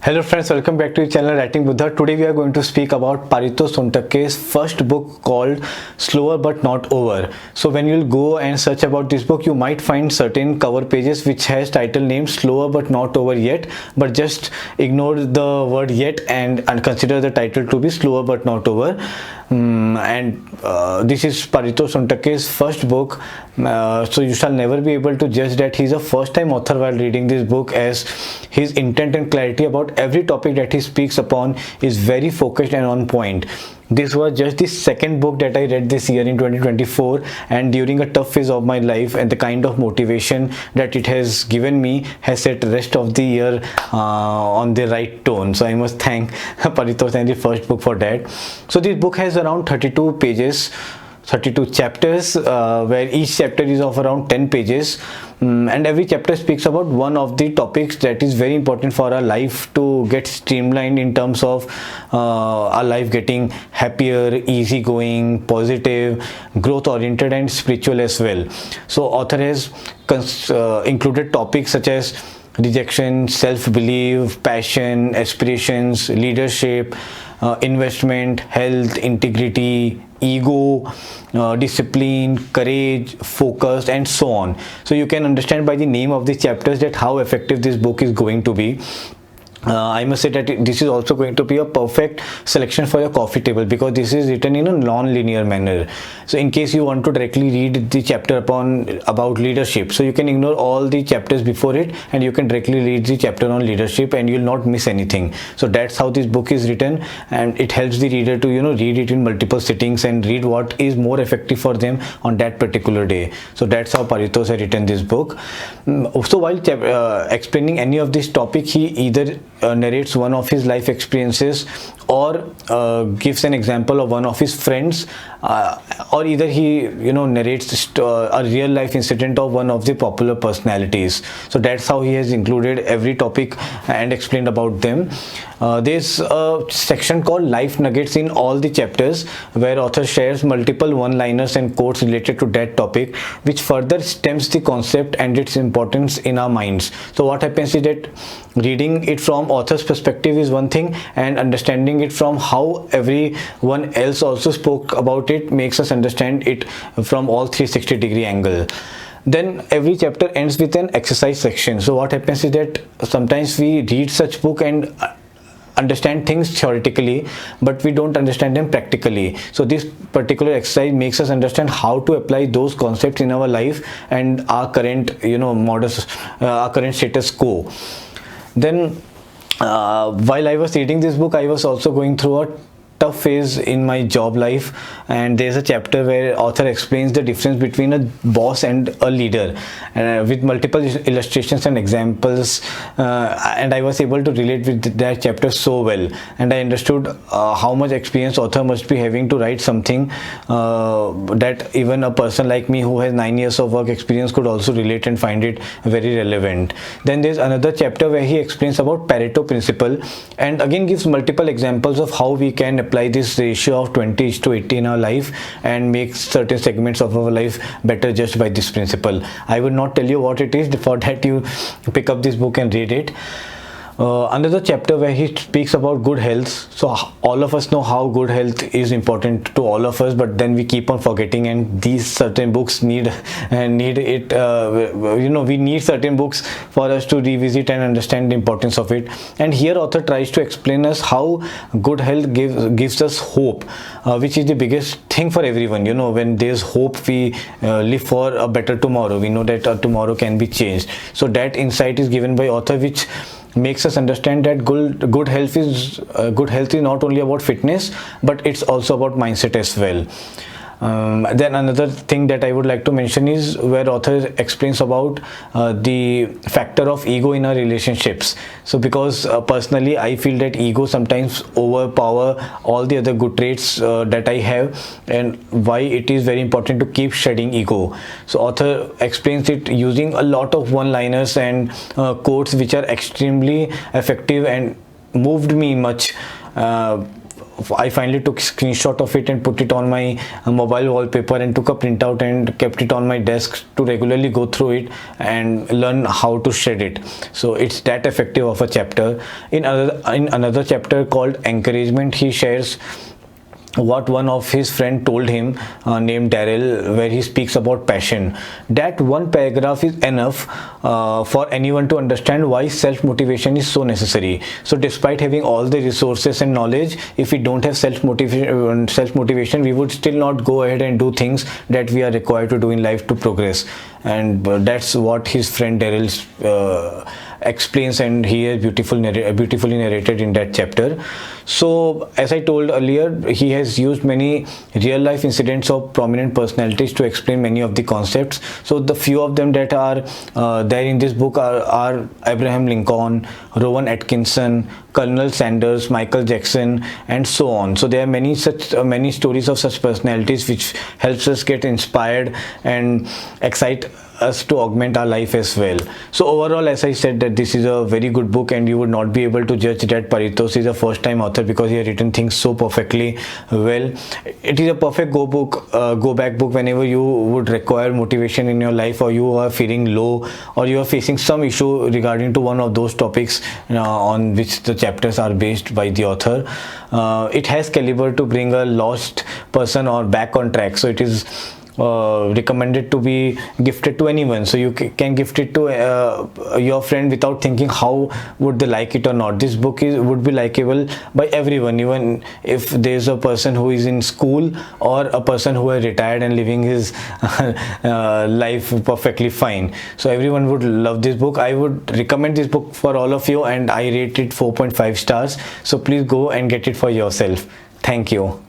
Hello friends, welcome back to the channel Writing Buddha. Today we are going to speak about Paritosh Sontakke's first book called Slower But Not Over. So when you'll go and search about this book, you might find certain cover pages which has title named Slower But Not Over Yet, but just ignore the word yet and consider the title to be Slower But Not Over. This is Paritosh Sontakke's first book, so you shall never be able to judge that he's a first time author while reading this book, as his intent and clarity about every topic that he speaks upon is very focused and on point. This was just the second book that I read this year in 2024, and during a tough phase of my life, and the kind of motivation that it has given me has set the rest of the year on the right tone. So I must thank Paritosh and the first book for that. So this book has around 32 pages, 32 chapters, where each chapter is of around 10 pages, and every chapter speaks about one of the topics that is very important for our life to get streamlined in terms of our life getting happier, easygoing, positive, growth oriented and spiritual as well. So author has included topics such as rejection, self-belief, passion, aspirations, leadership, investment, health, integrity, ego, discipline, courage, focus, and so on. So you can understand by the name of the chapters that how effective this book is going to be. I must say that this is also going to be a perfect selection for your coffee table, because this is written in a non-linear manner. So in case you want to directly read the chapter about leadership, so you can ignore all the chapters before it and you can directly read the chapter on leadership and you'll not miss anything. So that's how this book is written, and it helps the reader to read it in multiple sittings and read what is more effective for them on that particular day. So that's how Paritosh has written this book. So while explaining any of this topic, he either narrates one of his life experiences or gives an example of one of his friends, or either he narrates a real life incident of one of the popular personalities. So that's how he has included every topic and explained about them. There's a section called Life Nuggets in all the chapters, where author shares multiple one-liners and quotes related to that topic, which further stems the concept and its importance in our minds. So what happens is that reading it from author's perspective is one thing, and understanding it from how everyone else also spoke about it makes us understand it from all 360-degree angle. Then every chapter ends with an exercise section. So what happens is that sometimes we read such book and understand things theoretically, but we don't understand them practically. So this particular exercise makes us understand how to apply those concepts in our life and our current our current status quo. Then while I was reading this book, I was also going through a tough phase in my job life, and there's a chapter where author explains the difference between a boss and a leader, with multiple illustrations and examples, and I was able to relate with that chapter so well, and I understood how much experience author must be having to write something that even a person like me who has 9 years of work experience could also relate and find it very relevant. Then there's another chapter where he explains about Pareto principle, and again gives multiple examples of how we can apply this ratio of 20:80 in our life and make certain segments of our life better just by this principle. I will not tell you what it is. For that, you pick up this book and read it. Another chapter where he speaks about good health. So all of us know how good health is important to all of us, but then we keep on forgetting, and these certain books need it. We need certain books for us to revisit and understand the importance of it. And here author tries to explain us how good health gives us hope, which is the biggest thing for everyone. When there's hope, we live for a better tomorrow. We know that tomorrow can be changed. So that insight is given by author, which makes us understand that good health is not only about fitness, but it's also about mindset as well. Then another thing that I would like to mention is where author explains about the factor of ego in our relationships. So because personally I feel that ego sometimes overpower all the other good traits that I have, and why it is very important to keep shedding ego. So author explains it using a lot of one-liners and quotes which are extremely effective and moved me much. I finally took screenshot of it and put it on my mobile wallpaper and took a printout and kept it on my desk to regularly go through it and learn how to shred it. So it's that effective of a chapter. In another chapter called encouragement, he shares what one of his friend told him, named Daryl, where he speaks about passion. That one paragraph is enough for anyone to understand why self-motivation is so necessary. So despite having all the resources and knowledge, if we don't have self-motivation, we would still not go ahead and do things that we are required to do in life to progress. And that's what his friend Daryl explains, and he has beautifully narrated in that chapter. So as I told earlier, he has used many real life incidents of prominent personalities to explain many of the concepts. So the few of them that are there in this book are Abraham Lincoln, Rowan Atkinson, Colonel Sanders, Michael Jackson, and so on. So there are many stories of such personalities which helps us get inspired and excite us to augment our life as well. So overall, as I said, that this is a very good book, and you would not be able to judge that Paritosh is a first time author because he has written things so perfectly well. It is a perfect go back book whenever you would require motivation in your life, or you are feeling low, or you are facing some issue regarding to one of those topics on which the chapters are based by the author. It has caliber to bring a lost person or back on track. So it is recommended to be gifted to anyone. So you can gift it to your friend without thinking how would they like it or not. This book would be likable by everyone, even if there's a person who is in school or a person who has retired and living his life perfectly fine. So everyone would love this book. I would recommend this book for all of you, and I rate it 4.5 stars. So please go and get it for yourself. Thank you.